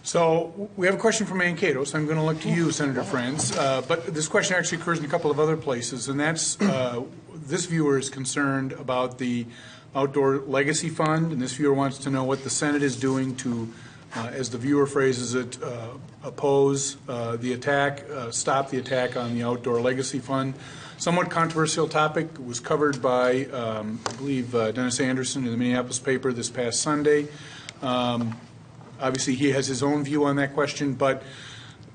So we have a question from Mankato, so I'm going to look to you, Senator Franz. But this question actually occurs in a couple of other places, and that's this viewer is concerned about the Outdoor Legacy Fund, and this viewer wants to know what the Senate is doing to, as the viewer phrases it, oppose the attack, stop the attack on the Outdoor Legacy Fund. Somewhat controversial topic. It was covered by, I believe, Dennis Anderson in the Minneapolis paper this past Sunday. Obviously, he has his own view on that question, but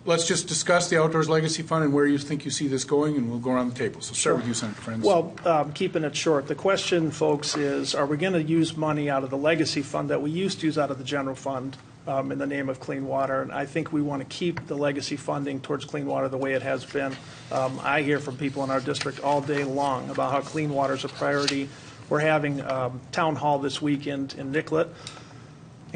let's just discuss the Outdoors Legacy Fund and where you think you see this going, and we'll go around the table. So start with you, Senator Franz. Well, keeping it short, the question, folks, is are we going to use money out of the Legacy Fund that we used to use out of the general fund in the name of clean water? And I think we want to keep the legacy funding towards clean water the way it has been. I hear from people in our district all day long about how clean water is a priority. We're having town hall this weekend in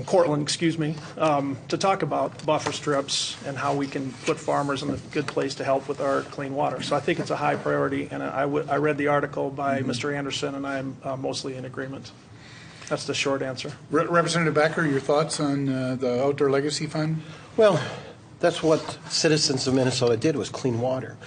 Cortland, to talk about buffer strips and how we can put farmers in a good place to help with our clean water. So I think it's a high priority, and I read the article by Mr. Anderson, and I'm mostly in agreement. That's the short answer. Representative Becker, your thoughts on the Outdoor Legacy Fund? Well, that's what citizens of Minnesota did, was clean water.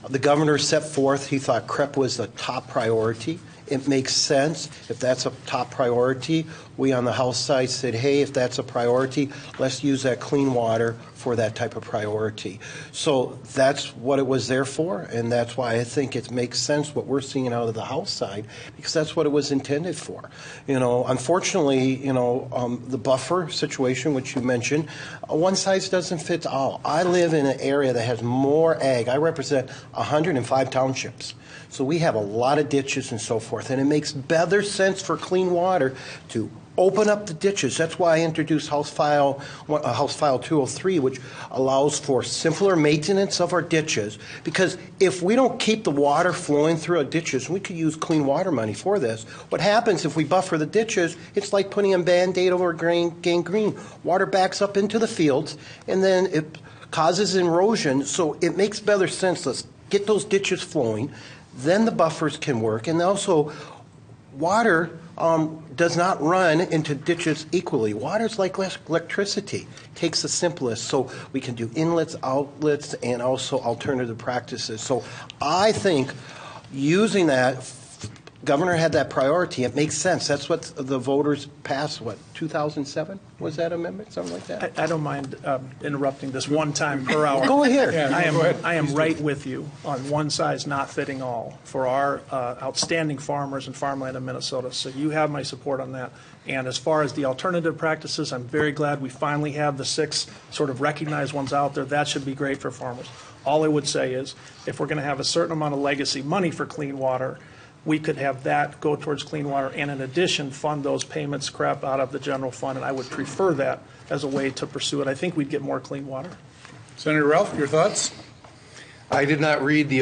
The governor set forth, he thought CREP was the top priority. It makes sense if that's a top priority. We on the House side said, hey, if that's a priority, let's use that clean water for that type of priority. So that's what it was there for, and that's why I think it makes sense what we're seeing out of the House side, because that's what it was intended for. You know, unfortunately, the buffer situation, which you mentioned, one size doesn't fit all. I live in an area that has more ag. I represent 105 townships. So we have a lot of ditches and so forth, and it makes better sense for clean water to open up the ditches. That's why I introduced House File 203, which allows for simpler maintenance of our ditches. Because if we don't keep the water flowing through our ditches, we could use clean water money for this. What happens if we buffer the ditches, it's like putting a Band-Aid over gangrene. Water backs up into the fields, and then it causes erosion. So it makes better sense. Let's get those ditches flowing. Then the buffers can work, and also water does not run into ditches equally. Water is like electricity. It takes the simplest, so we can do inlets, outlets, and also alternative practices. So I think using that, Governor had that priority. It makes sense. That's what the voters passed, 2007? Was that amendment, something like that? I don't mind interrupting this one time per hour. Go ahead. Yeah, I am right with you on one size not fitting all for our outstanding farmers and farmland in Minnesota. So you have my support on that. And as far as the alternative practices, I'm very glad we finally have the 6 sort of recognized ones out there. That should be great for farmers. All I would say is if we're going to have a certain amount of legacy money for clean water, we could have that go towards clean water and in addition fund those payments crap out of the general fund, and I would prefer that as a way to pursue it. I think we'd get more clean water. Senator Ralph, your thoughts? I did not read the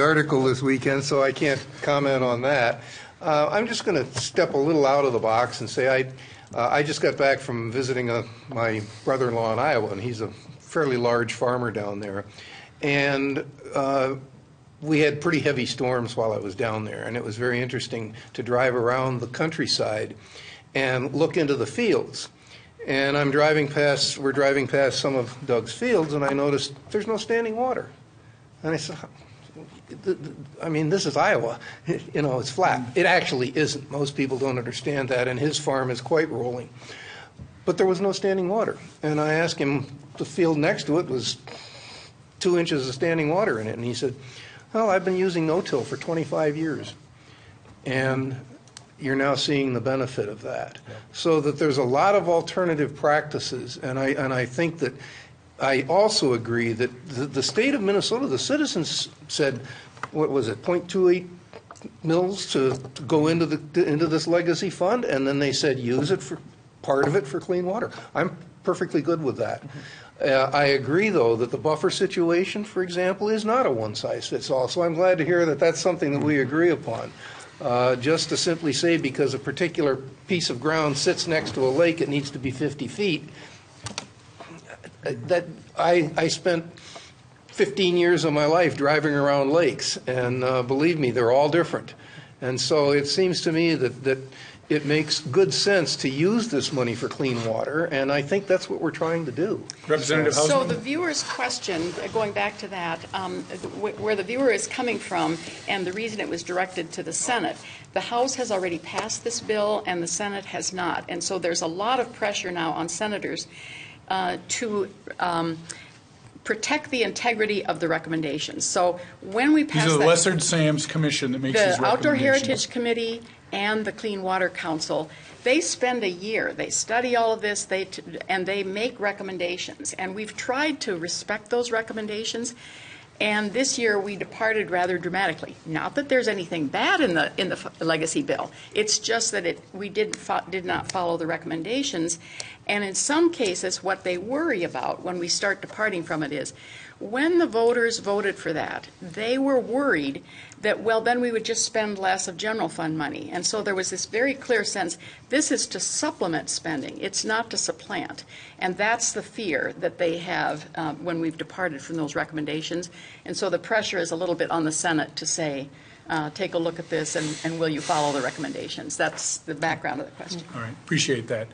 article this weekend, so I can't comment on that. I'm just going to step a little out of the box and say I just got back from visiting my brother-in-law in Iowa, and he's a fairly large farmer down there. And we had pretty heavy storms while I was down there, and it was very interesting to drive around the countryside and look into the fields. And we're driving past some of Doug's fields, and I noticed there's no standing water. And I said, I mean, this is Iowa. It's flat. It actually isn't. Most people don't understand that, and his farm is quite rolling. But there was no standing water. And I asked him, the field next to it was 2 inches of standing water in it, and he said, well, I've been using no-till for 25 years, and you're now seeing the benefit of that. Yeah. So that there's a lot of alternative practices, and I think that I also agree that the state of Minnesota, the citizens said, what was it, 0.28 mils to go into this legacy fund, and then they said use it for part of it for clean water. I'm perfectly good with that. I agree, though, that the buffer situation, for example, is not a one-size-fits-all. So I'm glad to hear that that's something that we agree upon. Just to simply say because a particular piece of ground sits next to a lake, it needs to be 50 feet. I spent 15 years of my life driving around lakes, and believe me, they're all different. And so it seems to me that it makes good sense to use this money for clean water, and I think that's what we're trying to do. Representative So Hausman? the viewer's question, going back to that, where the viewer is coming from and the reason it was directed to the Senate, the House has already passed this bill and the Senate has not. And so there's a lot of pressure now on senators to protect the integrity of the recommendations. So when we pass These are the that, Lesser Sam's Commission that makes these the Outdoor recommendations. Heritage Committee and the Clean Water Council, they spend a year, they study all of this, and they make recommendations. And we've tried to respect those recommendations. And this year, we departed rather dramatically. Not that there's anything bad in the legacy bill. It's just that we did not follow the recommendations. And in some cases, what they worry about when we start departing from it is, when the voters voted for that, they were worried that, well, then we would just spend less of general fund money. And so there was this very clear sense, this is to supplement spending. It's not to supplant. And that's the fear that they have when we've departed from those recommendations. And so the pressure is a little bit on the Senate to say, take a look at this and will you follow the recommendations? That's the background of the question. All right, appreciate that.